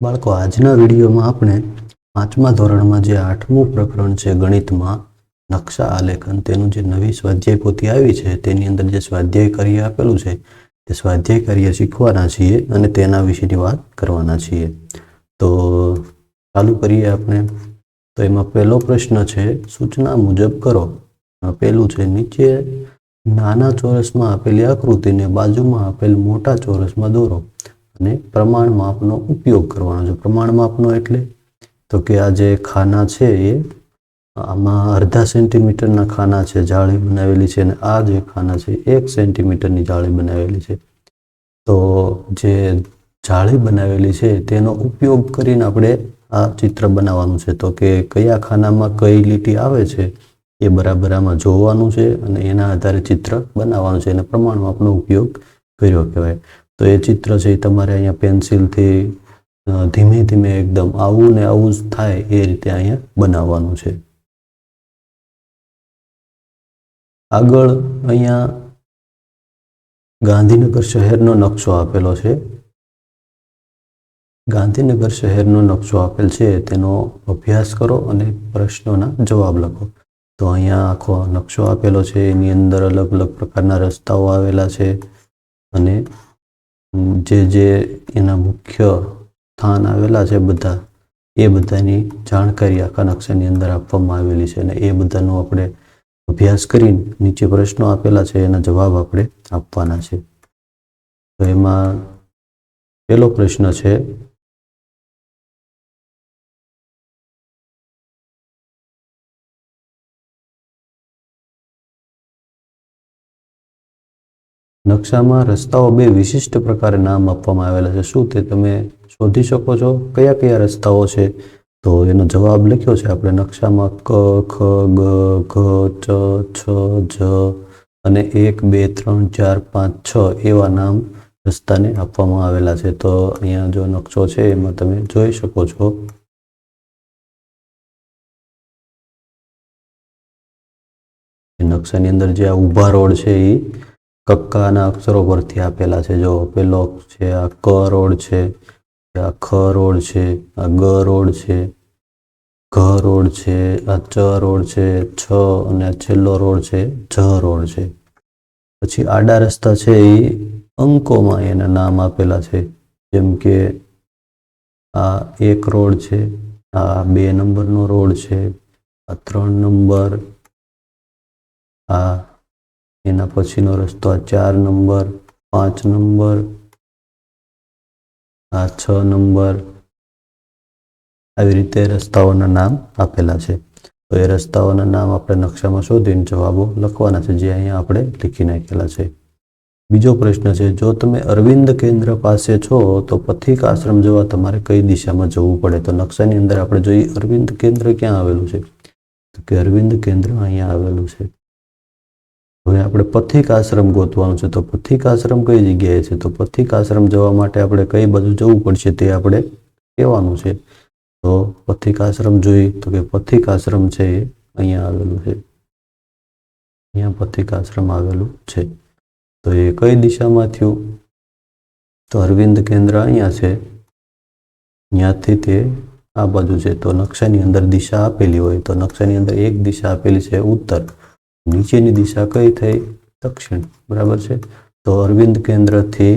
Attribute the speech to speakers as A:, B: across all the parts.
A: બાળકો, આજના વિડીયોમાં આપણે 5મા ધોરણમાં જે 8મું પ્રકરણ છે ગણિતમાં નકશા આલેખન, તેનું જે નવી સ્વાધ્યાય પોથી આવી છે તેની અંદર જે સ્વાધ્યાય કાર્ય આપેલું છે તે સ્વાધ્યાય કાર્ય શીખવાના છીએ અને તેના વિશેની વાત કરવાના છીએ. તો ચાલુ કરીએ આપણે. તો એમાં પહેલો પ્રશ્ન છે, સૂચના મુજબ કરો. પહેલું છે, નીચે નાના ચોરસમાં આપેલી આકૃતિને બાજુમાં આપેલ મોટા ચોરસમાં દોરો અને પ્રમાણ માપનો ઉપયોગ કરવાનો છે. પ્રમાણ માપનો એટલે તો કે આ જે ખાના છે એ આમાં અડધા સેન્ટીમીટરના ખાના છે, જાળી બનાવેલી છે, અને આ જે ખાના છે 1 સેન્ટીમીટરની જાળી બનાવેલી છે. તો જે જાળી બનાવેલી છે તેનો ઉપયોગ કરીને આપણે આ ચિત્ર બનાવવાનું છે. તો કે કયા ખાનામાં કઈ લીટી આવે છે એ બરાબર આમાં જોવાનું છે અને એના આધારે ચિત્ર બનાવવાનું છે. એને પ્રમાણ માપનો ઉપયોગ કર્યો કહેવાય. તો એ ચિત્ર છે એ તમારે અહીંયા પેન્સિલથી ધીમે ધીમે એકદમ આવું ને આવું જ થાય એ રીતે અહીંયા બનાવવાનું છે. આગળ અહીંયા ગાંધીનગર શહેરનો નકશો આપેલો છે. ગાંધીનગર શહેરનો નકશો આપેલ છે તેનો અભ્યાસ કરો અને પ્રશ્નોના જવાબ લખો. તો અહીંયા આખો નકશો આપેલો છે, એની અંદર અલગ અલગ પ્રકારના રસ્તાઓ આવેલા છે અને જે એના મુખ્ય સ્થાન આવેલા છે બધા, એ બધાની જાણકારી આખા નકશાની અંદર આપવામાં આવેલી છે અને એ બધાનો આપણે અભ્યાસ કરીને નીચે પ્રશ્નો આપેલા છે એના જવાબ આપણે આપવાના છે. તો એમાં પહેલો પ્રશ્ન છે, નકશામાં રસ્તાઓ બે વિશિષ્ટ પ્રકારે નામ આપવામાં આવેલા છે. શું તે તમે શોધી શકો છો? કયા કયા રસ્તાઓ છે? તો એનો જવાબ લખ્યો છે આપણે નકશામાં ક, ખ, ગ, ઘ, ચ, છ, જ અને 1, 2, 3, 4, 5, 6 એવા નામ રસ્તાને આપવામાં આવેલા છે. તો અહીંયા જો નકશો છે એમાં તમે જોઈ શકો છો નકશાની અંદર જે આ ઊભા રોડ છે એ કક્કાના અક્ષરો પરથી આપેલા છે. જો પેલો છે આ ક રોડ છે, આ ખ રોડ છે, આ ગ રોડ છે, ઘ રોડ છે, આ ચ રોડ છે, છ અને આ છેલ્લો રોડ છે જ રોડ છે. પછી આડા રસ્તા છે એ અંકોમાં એના નામ આપેલા છે. જેમ કે આ 1 રોડ છે, આ 2 નંબરનો રોડ છે, આ 3 નંબર, આ એના પછીનો રસ્તો આ 4 નંબર, 5 નંબર, આ 6 નંબર, આવી રીતે રસ્તાઓના નામ આપેલા છે. તો એ રસ્તાઓના નામ આપણે નકશામાં શોધીને જવાબો લખવાના છે, જે અહીંયા આપણે લીખી નાખેલા છે. બીજો પ્રશ્ન છે, જો તમે અરવિંદ કેન્દ્ર પાસે છો તો પથિક આશ્રમ જવા તમારે કઈ દિશામાં જવું પડે? તો નકશાની અંદર આપણે જોઈએ અરવિંદ કેન્દ્ર ક્યાં આવેલું છે, તો કે અરવિંદ કેન્દ્ર અહીંયા આવેલું છે. હવે આપણે પથિક આશ્રમ ગોતવાનું છે. તો પથિક આશ્રમ કઈ જગ્યાએ છે? તો પથિક આશ્રમ જવા માટે આપણે કઈ બાજુ જવું પડશે તે આપણે કહેવાનું છે. તો પથિક આશ્રમ જોઈએ તો કે પથિક આશ્રમ છે એ અહીંયા આવેલું છે. અહીંયા પથિક આશ્રમ આવેલું છે. તો એ કઈ દિશામાં થયું? તો અરવિંદ કેન્દ્ર અહીંયા છે, ત્યાંથી તે આ બાજુ છે. તો નકશાની અંદર દિશા આપેલી હોય તો નકશાની અંદર એક દિશા આપેલી છે ઉત્તર, નીચેની દિશા કઈ થઈ? દક્ષિણ. બરાબર છે. તો અરવિંદ કેન્દ્રથી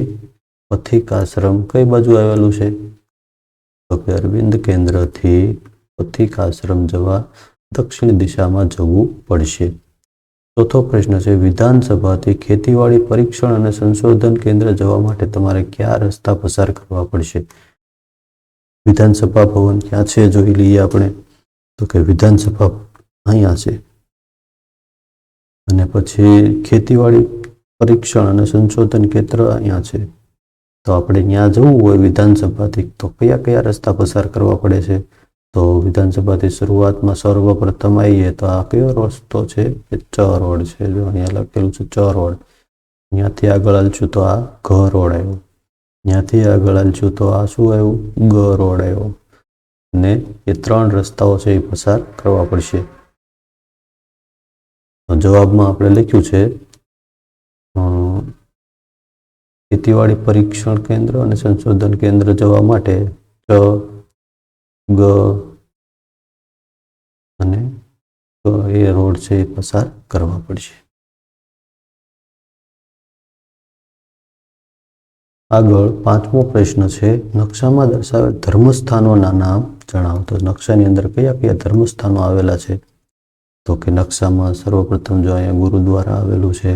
A: પથિક આશ્રમ કઈ બાજુ આવેલું છે? તો કે અરવિંદ કેન્દ્રથી પથિક આશ્રમ જવા દક્ષિણ દિશામાં જવું પડશે. ચોથો પ્રશ્ન છે, વિધાનસભાથી ખેતીવાડી પરીક્ષણ અને સંશોધન કેન્દ્ર જવા માટે તમારે કયા રસ્તા પસાર કરવા પડશે? વિધાનસભા ભવન ક્યાં છે જોઈ લઈએ આપણે. તો કે વિધાનસભા અહીંયા છે અને પછી ખેતીવાડી પરીક્ષણ અને સંશોધન કેન્દ્ર અહીંયા છે. તો આપણે ત્યાં જવું હોય વિધાનસભાથી તો કયા કયા રસ્તા પસાર કરવા પડે છે? તો વિધાનસભાથી શરૂઆતમાં સર્વપ્રથમ આવીએ તો આ કયો રસ્તો છે? એ ચ રોડ છે. જો અહીંયા લખેલું છે ચ રોડ. ત્યાંથી આગળ હાલશું તો આ ઘ રોડ આવ્યો. ત્યાંથી આગળ હાલશું તો આ શું આવ્યું? ગ રોડ આવ્યો. અને એ 3 રસ્તાઓ છે એ પસાર કરવા પડશે. જવાબમાં આપણે લખ્યું છે ખેતીવાડી પરીક્ષણ કેન્દ્ર અને સંશોધન કેન્દ્ર જવા માટે ચ, ગ અને ક એ રોડ છે એ પસાર કરવા પડશે. આગળ પાંચમો પ્રશ્ન છે, નકશામાં દર્શાવેલ ધર્મસ્થાનોના નામ જણાવો. તો નકશાની અંદર કયા કયા ધર્મસ્થાનો આવેલા છે? તો કે નકશામાં સર્વપ્રથમ જો અહીંયા ગુરુદ્વારા આવેલું છે,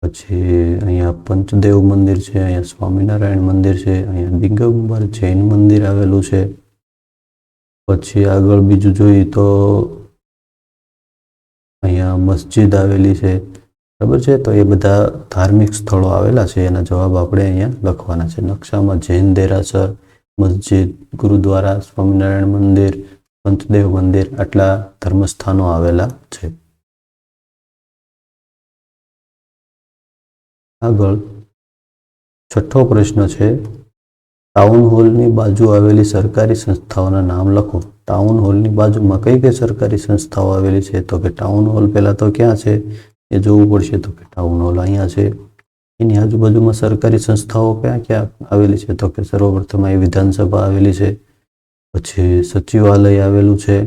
A: પછી અહીંયા પંચદેવ મંદિર છે, અહીંયા સ્વામિનારાયણ મંદિર છે, અહીંયા દિગંબર જૈન મંદિર આવેલું છે. પછી આગળ બીજું જોઈએ તો અહીંયા મસ્જિદ આવેલી છે, બરાબર છે. તો એ બધા ધાર્મિક સ્થળો આવેલા છે, એના જવાબ આપણે અહીંયા લખવાના છે. નકશામાં જૈન દેરાસર, મસ્જિદ, ગુરુદ્વારા, સ્વામિનારાયણ મંદિર, પંચદેવ મંદિર આટલા ધર્મસ્થાનો આવેલા છે. આગળ છઠ્ઠો પ્રશ્ન છે, ટાઉન હોલની બાજુ આવેલી સરકારી સંસ્થાઓના નામ લખો. ટાઉન હોલની બાજુમાં કઈ કઈ સરકારી સંસ્થાઓ આવેલી છે? તો કે ટાઉન હોલ પહેલા તો ક્યાં છે એ જોવું પડશે. તો કે ટાઉન હોલ અહીંયા છે. એની આજુબાજુમાં સરકારી સંસ્થાઓ ક્યાં ક્યાં આવેલી છે? તો કે સર્વપ્રથમ અહીં વિધાનસભા આવેલી છે, પછી સચિવાલય આવેલું છે,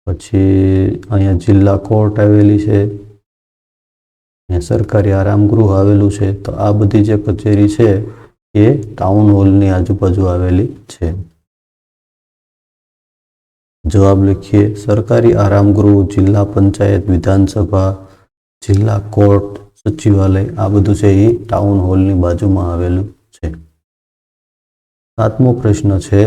A: પછી અહીંયા જિલ્લા કોર્ટ આવેલી છે, અહીંયા સરકારી આરામગૃહ આવેલું છે. તો આ બધી જે કચેરી છે એ ટાઉન હોલની આજુબાજુ આવેલી છે. જવાબ લખીએ, સરકારી આરામગૃહ, જિલ્લા પંચાયત, વિધાનસભા, જિલ્લા કોર્ટ, સચિવાલય આ બધું છે એ ટાઉન હોલની બાજુમાં આવેલું છે. સાતમો પ્રશ્ન છે,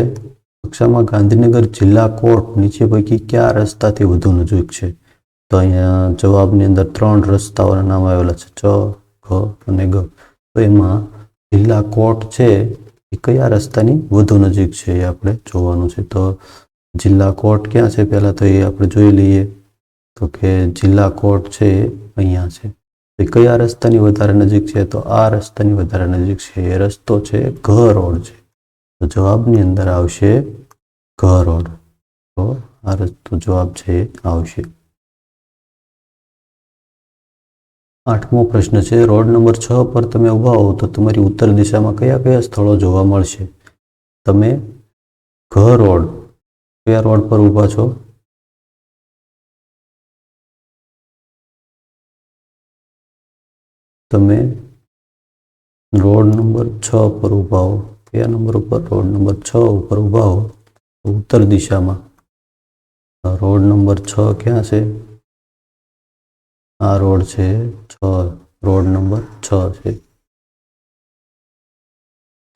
A: નકશામાં ગાંધીનગર જિલ્લા કોર્ટ નીચે પૈકી કયા રસ્તાથી વધુ નજીક છે? તો અહીંયા જવાબની અંદર 3 રસ્તાઓના નામ આવેલા છે, ચ, ગ અને ગ. તો એમાં જિલ્લા કોર્ટ છે એ કયા રસ્તાની વધુ નજીક છે એ આપણે જોવાનું છે. તો જિલ્લા કોર્ટ ક્યાં છે પહેલા તો એ આપણે જોઈ લઈએ. તો કે જિલ્લા કોર્ટ છે એ અહીંયા છે. એ કયા રસ્તાની વધારે નજીક છે? તો આ રસ્તાની વધારે નજીક છે. એ રસ્તો છે ઘ રોડ છે. તો જવાબની અંદર આવશે ઘ રોડ. તો આ રસ્તો જવાબ છે એ આવશે. આઠમો પ્રશ્ન છે, રોડ નંબર 6 પર તમે ઊભા હો તો તમારી ઉત્તર દિશામાં કયા કયા સ્થળો જોવા મળશે? તમે ઘ રોડ કયા રોડ પર ઊભા છો? તમે રોડ નંબર 6 પર ઊભા હો. કયા નંબર ઉપર? રોડ નંબર 6 ઉપર ઊભા હો તો ઉત્તર દિશામાં રોડ નંબર 6 ક્યાં છે? આ રોડ છે 6, રોડ નંબર 6 છે.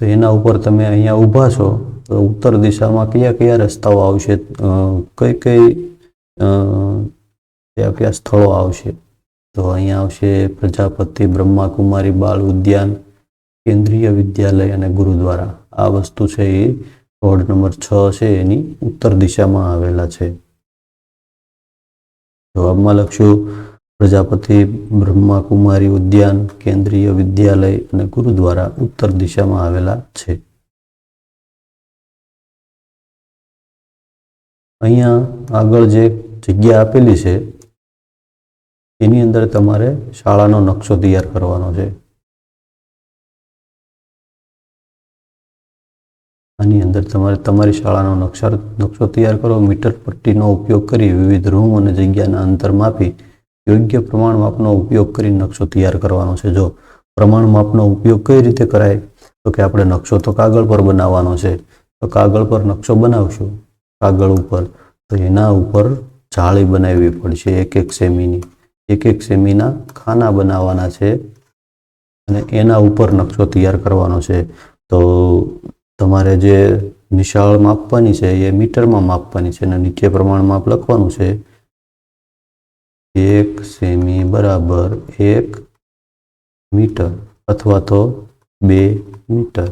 A: તો એના ઉપર તમે અહીંયા ઊભા છો તો ઉત્તર દિશામાં કયા કયા રસ્તાઓ આવશે? કયા કયા સ્થળો આવશે? તો અહીંયા આવશે પ્રજાપતિ, બ્રહ્માકુમારી બાળ ઉદ્યાન, કેન્દ્રીય વિદ્યાલય અને ગુરુદ્વારા. આ વસ્તુ છે એ રોડ નંબર 6 છે એની ઉત્તર દિશામાં આવેલા છે. જવાબમાં લખશું પ્રજાપતિ, બ્રહ્માકુમારી ઉદ્યાન, કેન્દ્રીય વિદ્યાલય અને ગુરુદ્વારા ઉત્તર દિશામાં આવેલા છે. અહીંયા આગળ જે જગ્યા આપેલી છે એની અંદર તમારે શાળાનો નકશો તૈયાર કરવાનો છે. આની અંદર તમારે તમારી શાળાનો નકશો તૈયાર કરો. મીટર પટ્ટીનો ઉપયોગ કરી વિવિધ રૂમ અને જગ્યાના અંતર માપી યોગ્ય પ્રમાણ માપનો ઉપયોગ કરી નકશો તૈયાર કરવાનો છે. જો પ્રમાણ માપનો ઉપયોગ કઈ રીતે કરાય? તો કે આપણે નકશો તો કાગળ પર બનાવવાનો છે. તો કાગળ પર નકશો બનાવશું કાગળ ઉપર, તો એના ઉપર જાળી બનાવવી પડશે 1-1 સેમીની. 1-1 સેમીના ખાના બનાવવાના છે અને એના ઉપર નકશો તૈયાર કરવાનો છે. તો તમારે જે નિશાળ માપવાની છે એ મીટરમાં માપવાની છે અને નીચે પ્રમાણ માપ લખવાનું છે 1 સેમી બરાબર 1 મીટર અથવા તો 2 મીટર.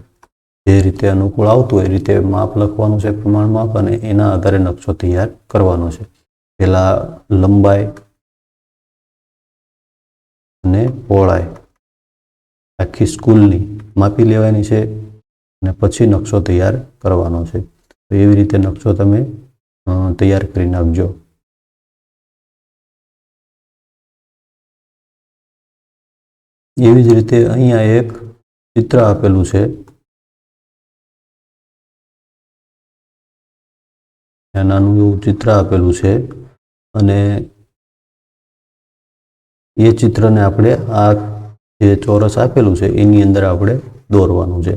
A: જે રીતે અનુકૂળ આવતું એ રીતે માપ લખવાનું છે, પ્રમાણ માપ, અને એના આધારે નકશો તૈયાર કરવાનો છે. પહેલા લંબાઈ અને પહોળાઈ આખી સ્કૂલની માપી લેવાની છે અને પછી નકશો તૈયાર કરવાનો છે. તો એવી રીતે નકશો તમે તૈયાર કરી નાખજો. એવી જ રીતે અહીંયા એક ચિત્ર આપેલું છે, નાનું એવું ચિત્ર આપેલું છે અને એ ચિત્રને આપણે આ જે ચોરસ આપેલું છે એની અંદર આપણે દોરવાનું છે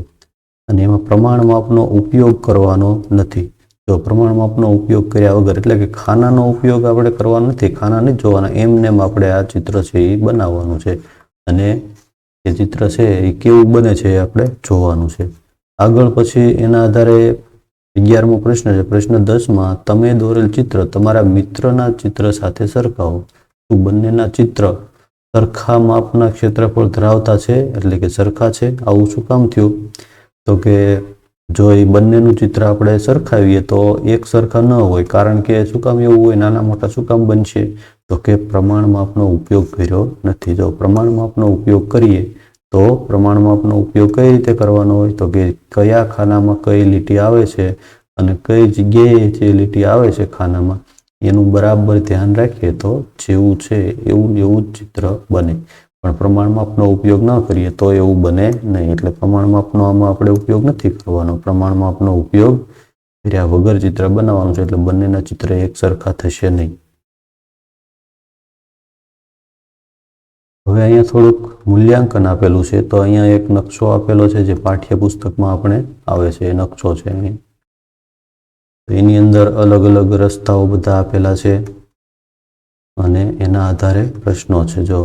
A: અને એમાં પ્રમાણ માપનો ઉપયોગ કરવાનો નથી. જો પ્રમાણ માપનો ઉપયોગ કર્યા વગર, એટલે કે ખાનાનો ઉપયોગ આપણે કરવાનો નથી, ખાના નથી જોવાના, એમને આપણે આ ચિત્ર છે એ બનાવવાનું છે અને એ ચિત્ર છે એ કેવું બને છે એ આપણે જોવાનું છે. આગળ પછી એના આધારે 11મો પ્રશ્ન છે. પ્રશ્ન 10માં તમે દોરેલ ચિત્ર તમારા મિત્રના ચિત્ર સાથે સરખાવો. શું બંનેના ચિત્ર સરખા માપના ક્ષેત્રફળ ધરાવતા છે, એટલે કે સરખા છે? આવું શું કામ થયું? તો કે જો એ બંનેનું ચિત્ર આપણે સરખાવીએ તો એક સરખા ન હોય. કારણ કે શું કામ એવું હોય? નાના મોટા શું કામ બનશે? તો કે પ્રમાણ માપનો ઉપયોગ કર્યો નથી. જો પ્રમાણ માપનો ઉપયોગ કરીએ તો પ્રમાણ માપનો ઉપયોગ કઈ રીતે કરવાનો હોય? તો કે કયા ખાનામાં કઈ લીટી આવે છે અને કઈ જગ્યાએ જે લીટી આવે છે ખાનામાં, એનું બરાબર ધ્યાન રાખીએ તો જેવું છે એવું એવું જ ચિત્ર બને. પણ પ્રમાણ માપનો ઉપયોગ ન કરીએ તો એવું બને નહીં. એટલે પ્રમાણ માપનો આમાં આપણે ઉપયોગ નથી કરવાનો. પ્રમાણ માપનો ઉપયોગ કર્યા વગર ચિત્ર બનાવવાનું છે, એટલે બંનેના ચિત્ર એક સરખા થશે નહીં. હવે અહીંયા થોડુંક મૂલ્યાંકન આપેલું છે. તો અહીંયા એક નકશો આપેલો છે જે પાઠ્યપુસ્તકમાં આપણે આવે છે. એ નકશો છે અહીં. એની અંદર અલગ અલગ રસ્તાઓ બધા આપેલા છે અને એના આધારે પ્રશ્નો છે. જો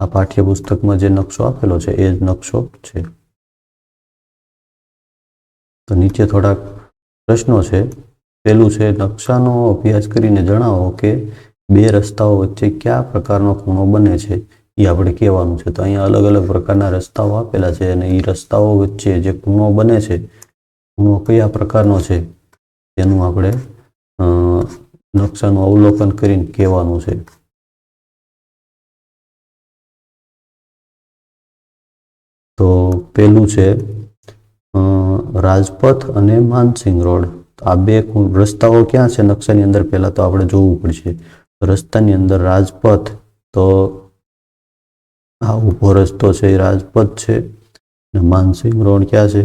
A: આ પાઠ્યપુસ્તકમાં જે નકશો આપેલો છે એ જ નકશો છે. તો નીચે થોડાક પ્રશ્નો છે. પહેલું છે, નકશાનો અભ્યાસ કરીને જણાવો કે બે રસ્તાઓ વચ્ચે કયા પ્રકારનો ખૂણો બને છે. એ આપણે કહેવાનું છે. તો અહીંયા અલગ અલગ પ્રકારના રસ્તાઓ આપેલા છે અને એ રસ્તાઓ વચ્ચે જે ખૂણો બને છે, ખૂણો કયા પ્રકારનો છે તેનું આપણે નકશાનું અવલોકન કરીને કહેવાનું છે. તો પહેલું છે રાજપથ અને માનસિંગ રોડ. આ બે રસ્તાઓ ક્યાં છે નકશાની અંદર? પહેલા તો આપણે જોવું પડશે. રસ્તાની અંદર રાજપથ, તો આ ઊભો રસ્તો છે એ રાજપથ છે અને માનસિંગ રોડ ક્યાં છે?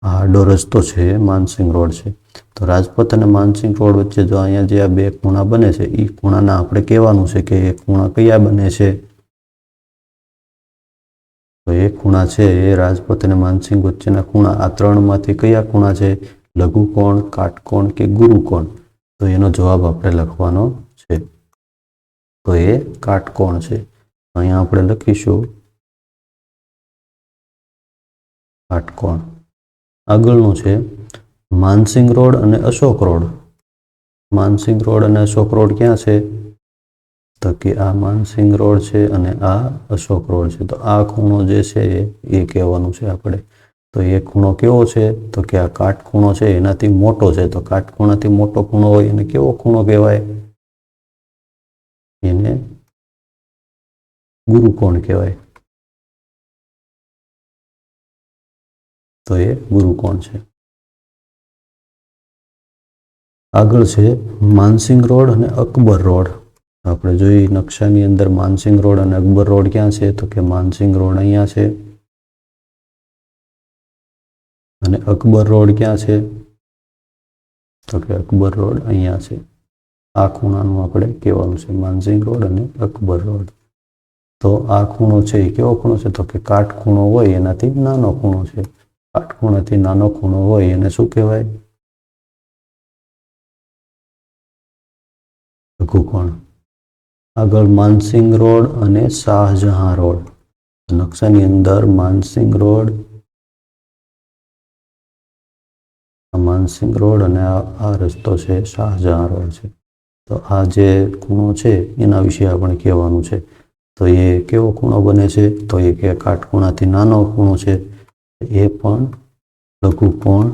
A: આડો રસ્તો છે એ માનસિંગ રોડ છે. તો રાજપથ અને માનસિંગ રોડ વચ્ચે જો અહીંયા જે આ બે ખૂણા બને છે એ ખૂણાના આપણે કહેવાનું છે કે એ ખૂણા કયા બને છે. તો એ ખૂણા છે એ રાજપથ અને માનસિંગ વચ્ચેના ખૂણા. આ ત્રણમાંથી કયા ખૂણા છે? લઘુકોણ, કાટકોણ કે ગુરુકોણ? તો એનો જવાબ આપણે લખવાનો છે. તો એ કાટકોણ છે. અહીંયા આપણે લખીશું કાટકોણ. આગળનું છે માનસિંગ રોડ અને અશોક રોડ. માનસિંગ રોડ અને અશોક રોડ ક્યાં છે? તો કે આ માનસિંગ રોડ છે અને આ અશોક રોડ છે. તો આ ખૂણો જે છે એ કહેવાનું છે આપણે. તો એ ખૂણો કેવો છે? તો કે આ કાટખૂણો છે એનાથી મોટો છે. તો કાટખૂણાથી મોટો ખૂણો હોય એને કેવો ખૂણો કહેવાય? એને ગુરુકોણ કહેવાય. તો એ ગુરુકોણ છે. આગળ છે માનસિંગ રોડ અને અકબર રોડ. આપણે જોઈએ નકશાની અંદર માનસિંગ રોડ અને અકબર રોડ ક્યાં છે? તો કે માનસિંગ રોડ અહીંયા છે અને અકબર રોડ ક્યાં છે? તો કે અકબર રોડ અહીંયા છે. આ ખૂણાનું આપણે કહેવાનું છે માનસિંગ રોડ અને અકબર રોડ. તો આ ખૂણો છે એ કેવો ખૂણો છે? તો કે કાટખૂણો હોય એનાથી નાનો ખૂણો છે. કાટખૂણાથી નાનો ખૂણો હોય એને શું કહેવાય? લઘુકોણ. આગળ માનસિંગ રોડ અને શાહજહાં રોડ. નકશાની અંદર માનસિંગ રોડ અને આ રસ્તો છે શાહજહાં રોડ છે. તો આ જે ખૂણો છે એના વિશે આપણે કહેવાનું છે. તો એ કેવો ખૂણો બને છે? તો એ કે કાટખૂણાથી નાનો ખૂણો છે. એ પણ લઘુકોણ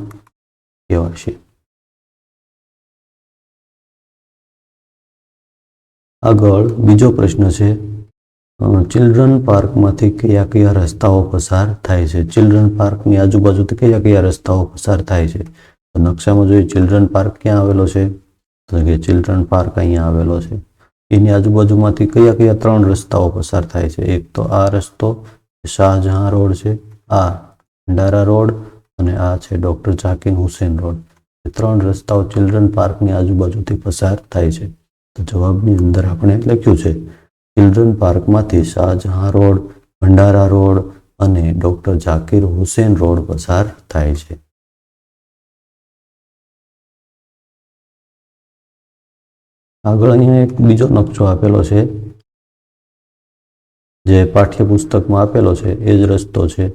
A: કહેવાશે. આગળ બીજો પ્રશ્ન છે, ચિલ્ડ્રન પાર્કમાંથી કયા કયા રસ્તાઓ પસાર થાય છે? ચિલ્ડ્રન પાર્કની આજુબાજુથી કયા કયા રસ્તાઓ પસાર થાય છે? તો નકશામાં જોઈએ ચિલ્ડ્રન પાર્ક ક્યાં આવેલો છે? તો કે ચિલ્ડ્રન પાર્ક અહીંયા આવેલો છે. એની આજુબાજુમાંથી કયા કયા ત્રણ રસ્તાઓ પસાર થાય છે? એક તો આ રસ્તો, શાહજહાં રોડ છે, આ ભંડારા રોડ અને આ છે ડૉક્ટર ઝાકિર હુસેન રોડ. એ 3 રસ્તાઓ ચિલ્ડ્રન પાર્કની આજુબાજુથી પસાર થાય છે. તો જવાબની અંદર આપણે લખ્યું છે ચિલ્ડ્રન પાર્કમાંથી શાહજહાં રોડ, ભંડારા રોડ અને ડૉક્ટર ઝાકિર હુસેન રોડ પસાર થાય છે. આગળ અહીંયા એક બીજો નકશો આપેલો છે જે પાઠ્યપુસ્તકમાં આપેલો છે. એ જ રસ્તો છે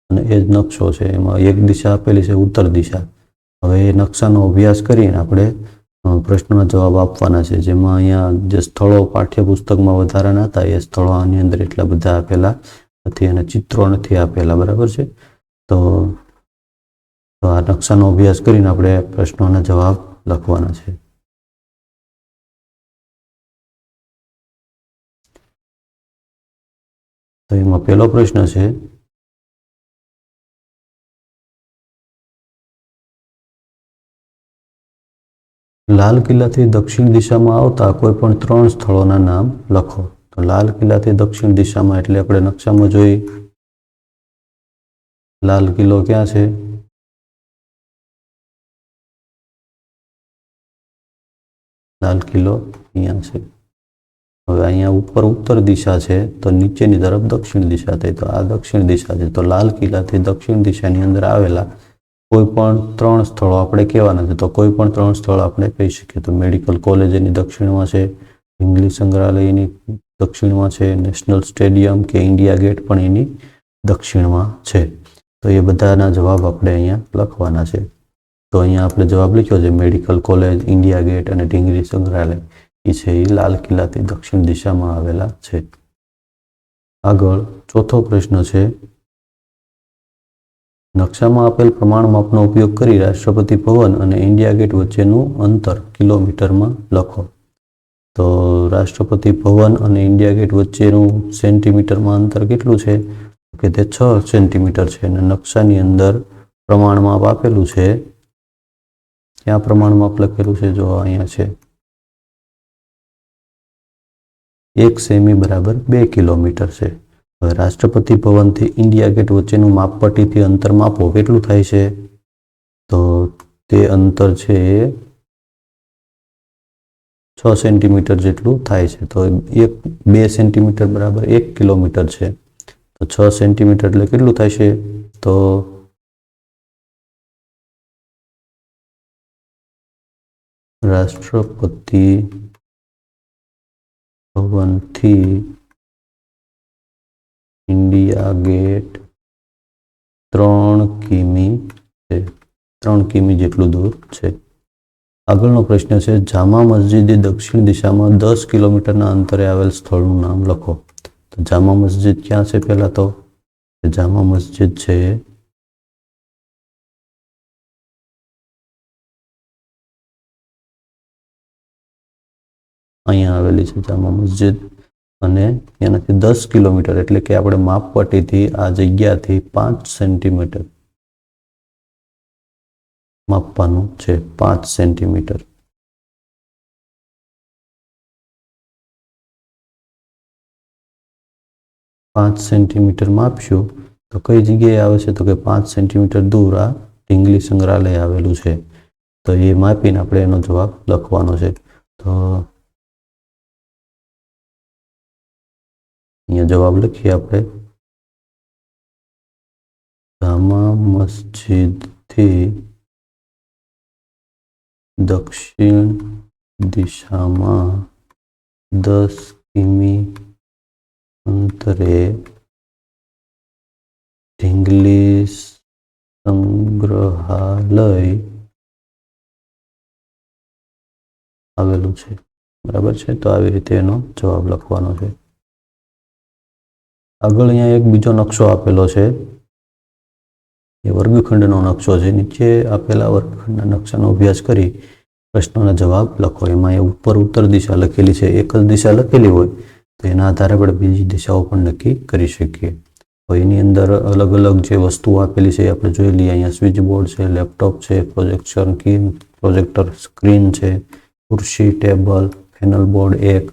A: અને એ જ નકશો છે. એમાં એક દિશા આપેલી છે ઉત્તર દિશા. હવે એ નકશાનો અભ્યાસ કરીને આપણે પ્રશ્નોના જવાબ આપવાના છે. જેમાં અહીંયા જે સ્થળો પાઠ્યપુસ્તકમાં વધારાના હતા એ સ્થળો આની અંદર એટલા બધા આપેલા નથી અને ચિત્રો નથી આપેલા. બરાબર છે. તો આ નકશાનો અભ્યાસ કરીને આપણે પ્રશ્નોના જવાબ લખવાના છે. તો એમાં પહેલો પ્રશ્ન છે લાલ કિલ્લાથી દક્ષિણ દિશામાં આવતા કોઈ પણ 3 સ્થળોના નામ લખો. તો લાલ કિલ્લાથી દક્ષિણ દિશામાં એટલે આપણે નકશામાં જોઈ લાલ કિલ્લો ક્યાં છે? લાલ કિલ્લો અહીંયા છે. હવે અહીંયા ઉપર ઉત્તર દિશા છે તો નીચેની તરફ દક્ષિણ દિશા થઈ. તો આ દક્ષિણ દિશા છે. તો લાલ કિલ્લાથી દક્ષિણ દિશાની અંદર આવેલા કોઈ પણ 3 સ્થળો આપણે કહેવાના છે. તો કોઈ પણ 3 સ્થળો આપણે કહી શકીએ. તો મેડિકલ કોલેજ એની દક્ષિણમાં છે, ઢીંગલી સંગ્રહાલય એની દક્ષિણમાં છે, નેશનલ સ્ટેડિયમ કે ઇન્ડિયા ગેટ પણ એની દક્ષિણમાં છે. તો એ બધાના જવાબ આપણે અહીંયા લખવાના છે. તો અહીંયા આપણે જવાબ લખ્યો છે મેડિકલ કોલેજ, ઇન્ડિયા ગેટ અને ઢીંગલી સંગ્રહાલય એ છે એ લાલ કિલ્લાથી દક્ષિણ દિશામાં આવેલા છે. આગળ ચોથો પ્રશ્ન છે નકશામાં આપેલ પ્રમાણ માપનો ઉપયોગ કરી રાષ્ટ્રપતિ ભવન અને ઇન્ડિયા ગેટ વચ્ચેનું અંતર કિલોમીટરમાં લખો. તો રાષ્ટ્રપતિ ભવન અને ઇન્ડિયા ગેટ વચ્ચેનું સેન્ટીમીટરમાં અંતર કેટલું છે? કે તે 6 સેન્ટીમીટર છે. અને નકશાની અંદર પ્રમાણ માપ આપેલું છે. ક્યાં પ્રમાણ માપ લખેલું છે? જો અહીંયા છે 1 સેમી બરાબર 2 કિલોમીટર છે. હવે રાષ્ટ્રપતિ ભવનથી ઇન્ડિયા ગેટ વચ્ચેનું માપપટ્ટીથી અંતર માપો કેટલું થાય છે? તો તે અંતર છે 6 સેન્ટીમીટર જેટલું થાય છે. તો 2 સેન્ટીમીટર બરાબર 1 કિલોમીટર છે. તો 6 સેન્ટીમીટર એટલે કેટલું થાય છે? તો રાષ્ટ્રપતિ ભવનથી ઇન્ડિયા ગેટ 3 કિમી છે. 3 કિમી જેટલું દૂર છે. આગળનો પ્રશ્ન છે જામા મસ્જિદની દક્ષિણ દિશામાં 10 કિલોમીટરના અંતરે આવેલ સ્થળનું નામ લખો. તો જામા મસ્જિદ ક્યાં છે? પહેલા તો જામા મસ્જિદ છે અહીંયા આવેલી છે જામા મસ્જિદ અને એનાથી 10 કિલોમીટર એટલે કે આપણે માપપટ્ટીથી આ જગ્યાથી 5 સેન્ટીમીટર માપવાનું છે. 5 સેન્ટીમીટર. માપશું તો કઈ જગ્યાએ આવે છે? તો કે 5 સેન્ટીમીટર દૂર આ ઢીંગલી સંગ્રહાલય આવેલું છે. તો એ માપીને આપણે એનો જવાબ લખવાનો છે. તો અહીંયા જવાબ લખીએ આપણે જામા મસ્જિદથી દક્ષિણ દિશામાં 10 કિમી અંતરે ઢીંગલી સંગ્રહાલય આવેલું છે. બરાબર છે. તો આવી રીતે એનો જવાબ લખવાનો છે. આગળ અહીંયા એક બીજો નકશો આપેલો છે. એ વર્ગખંડનો નકશો છે. નીચે આપેલા વર્ગખંડના નકશાનો અભ્યાસ કરી પ્રશ્નોના જવાબ લખો. એમાં એ ઉપર ઉત્તર દિશા લખેલી છે. એક જ દિશા લખેલી હોય તો એના આધારે આપણે બીજી દિશાઓ પણ નક્કી કરી શકીએ. તો એની અંદર અલગ અલગ જે વસ્તુઓ આપેલી છે એ આપણે જોઈ લઈએ. અહીંયા સ્વિચ બોર્ડ છે, લેપટોપ છે, પ્રોજેક્ટર સ્ક્રીન છે, ખુરશી, table, panel board 1,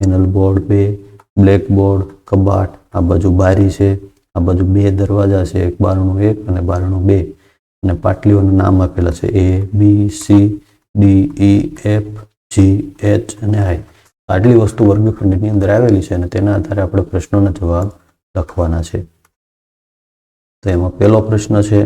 A: panel board 2, black board, કબાટ, આ બાજુ બારી છે, આ બાજુ 2 દરવાજા છે, એક બારણું 1 અને બારણું 2, અને પાટલીઓના નામ આપેલા છે A, B, C, D, E, F, G, H અને I. આટલી વસ્તુ વર્ગખંડની અંદર આવેલી છે અને તેના આધારે આપણે પ્રશ્નોના જવાબ લખવાના છે. તો એમાં પહેલો પ્રશ્ન છે,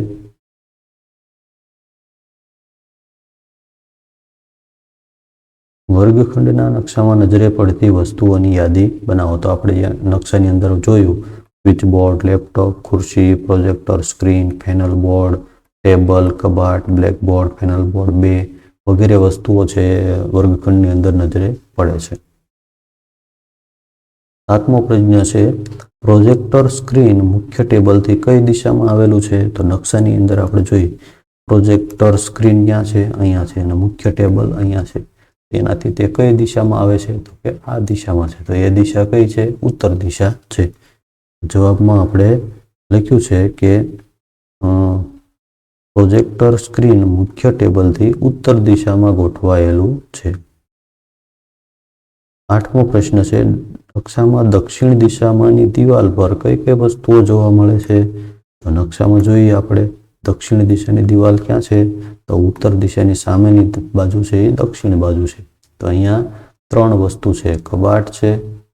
A: વર્ગખંડના નકશામાં નજરે પડતી વસ્તુઓની યાદી બનાવો. તો આપણે નકશાની અંદર જોયું સ્વિચ બોર્ડ, લેપટોપ, ખુરશી, projector, screen, panel board, table, કબાટ, બ્લેકબોર્ડ, પેનલ બોર્ડ 2 વગેરે વસ્તુઓ છે વર્ગખંડની અંદર નજરે પડે છે. 7મો પ્રશ્ન છે, પ્રોજેક્ટર સ્ક્રીન મુખ્ય ટેબલથી કઈ દિશામાં આવેલું છે? તો નકશાની અંદર આપણે જોઈએ પ્રોજેક્ટર સ્ક્રીન ક્યાં છે? અહીંયા છે, અને મુખ્ય ટેબલ અહીંયા છે. તેનાથી તે કઈ દિશામાં આવે છે? તો કે આ દિશામાં છે. તો એ દિશા કઈ છે? ઉત્તર દિશા છે. જવાબમાં આપણે લખ્યું છે કે પ્રોજેક્ટર સ્ક્રીન મુખ્ય ટેબલથી ઉત્તર દિશામાં ગોઠવાયેલું છે. 8મો પ્રશ્ન છે, નકશામાં દક્ષિણ દિશામાંની દિવાલ પર કઈ કઈ વસ્તુઓ જોવા મળે છે? તો નકશામાં જોઈએ આપણે દક્ષિણ દિશાની દિવાલ ક્યાં છે? તો ઉત્તર દિશાની સામેની બાજુ છે એ દક્ષિણ બાજુ છે. તો અહીંયા 3 વસ્તુ છે, કબાટ છે,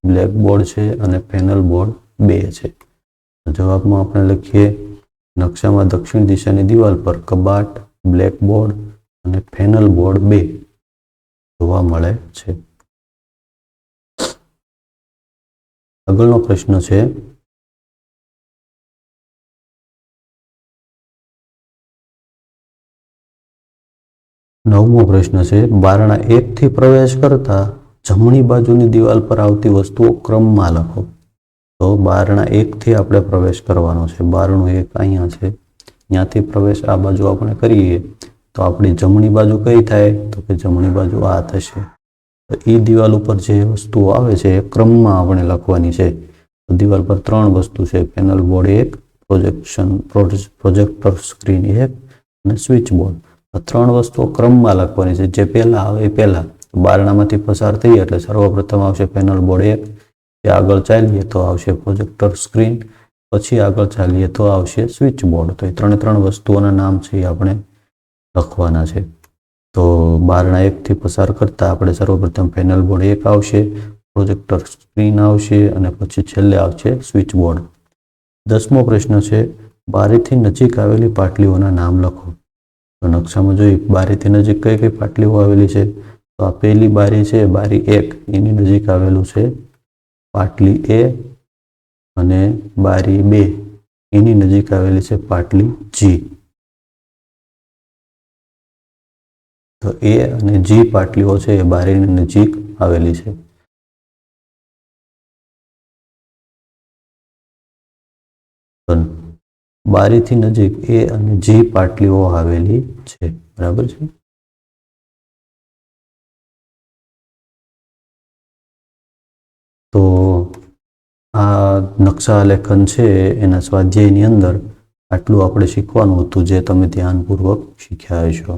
A: બ્લેકબોર્ડ છે અને પેનલ બોર્ડ 2 છે. જવાબમાં આપણે લખીએ નકશામાં દક્ષિણ દિશાની દિવાલ પર કબાટ, બ્લેકબોર્ડ અને પેનલ બોર્ડ 2 જોવા મળે છે. આગળનો પ્રશ્ન છે, 9મો પ્રશ્ન છે, બારણા 1 થી પ્રવેશ કરતા જમણી બાજુની દિવાલ પર આવતી વસ્તુઓ ક્રમમાં લખો. તો બારણા 1 થી આપણે પ્રવેશ કરવાનો છે. બારણું 1 અહીંયા છે, ત્યાંથી પ્રવેશ આ બાજુ આપણે કરીએ તો આપણી જમણી બાજુ કઈ થાય? તો કે જમણી બાજુ આ થશે. તો એ દિવાલ ઉપર જે વસ્તુઓ આવે છે એ ક્રમમાં આપણે લખવાની છે. તો દિવાલ પર 3 વસ્તુ છે, પેનલ બોર્ડ 1, પ્રોજેક્ટર સ્ક્રીન 1 અને સ્વિચ બોર્ડ. આ 3 વસ્તુઓ ક્રમમાં લખવાની છે, જે પહેલા આવે એ પહેલા. બારણામાંથી પસાર થઈએ એટલે સર્વપ્રથમ આવશે પેનલ બોર્ડ 1, જે આગળ ચાલીએ તો આવશે પ્રોજેક્ટર સ્ક્રીન, પછી આગળ ચાલીએ તો આવશે સ્વિચ બોર્ડ. તો એ 3 વસ્તુઓના નામ છે એ આપણે લખવાના છે. તો બારણા 1 થી પસાર કરતા આપણે સર્વપ્રથમ પેનલ બોર્ડ 1 આવશે, પ્રોજેક્ટર સ્ક્રીન આવશે અને પછી છેલ્લે આવશે સ્વિચ બોર્ડ. 10મો પ્રશ્ન છે, બારીથી નજીક આવેલી પાટલીઓના નામ લખો. તો નકશામાં જોઈએ બારીથી નજીક કઈ કઈ પાટલીઓ આવેલી છે? તો આ પહેલી બારી છે, બારી 1, એની નજીક આવેલું છે પાટલી A, અને બારી 2 એની નજીક આવેલી છે પાટલી G. તો A અને G પાટલીઓ છે એ બારીની નજીક આવેલી છે. બારીથી નજીક A અને G પાટલીઓ આવેલી છે. બરાબર છે. તો આ નકશા લેખન છે એના સ્વાધ્યાયની અંદર આટલું આપણે શીખવાનું હતું, જે તમે ધ્યાનપૂર્વક શીખ્યા હશો.